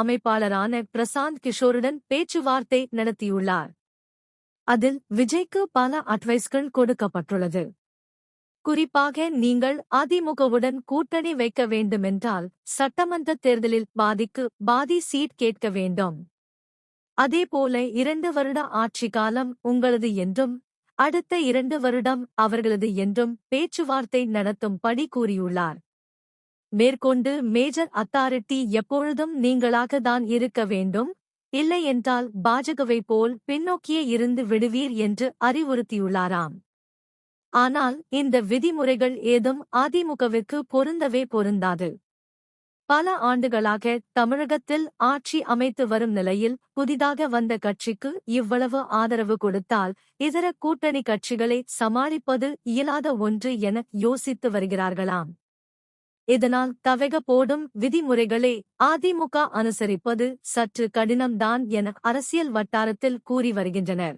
அமைப்பாளரான பிரசாந்த் கிஷோருடன் பேச்சுவார்த்தை நடத்தியுள்ளார். அதில் விஜய்க்கு பல அட்வைஸ்கள் கொடுக்கப்பட்டுள்ளது. குறிப்பாக நீங்கள் அதிமுகவுடன் கூட்டணி வைக்க வேண்டுமென்றால் சட்டமன்ற தேர்தலில் பாதி சீட் கேட்க வேண்டும். அதேபோல 2 வருட ஆட்சி காலம் உங்களது என்றும் அடுத்த 2 வருடம் அவர்களது என்றும் பேச்சுவார்த்தை நடத்தும்படி கூறியுள்ளார். மேற்கொண்டு மேஜர் அத்தாரிட்டி எப்பொழுதும் நீங்களாக தான் இருக்க வேண்டும், இல்லையென்றால் பாஜகவை போல் பின்னோக்கியே இருந்து விடுவீர் என்று அறிவுறுத்தியுள்ளாராம். ஆனால் இந்த விதிமுறைகள் ஏதும் அதிமுகவிற்கு பொருந்தாது. பல ஆண்டுகளாக தமிழகத்தில் ஆட்சி அமைத்து வரும் நிலையில் புதிதாக வந்த கட்சிக்கு இவ்வளவு ஆதரவு கொடுத்தால் இதர கூட்டணி கட்சிகளை சமாளிப்பது இயலாத ஒன்று என யோசித்து வருகிறார்களாம். இதனால் தவக போடும் விதிமுறைகளை அதிமுக அனுசரிப்பது சற்று கடினம்தான் என அரசியல் வட்டாரத்தில் கூறி வருகின்றனர்.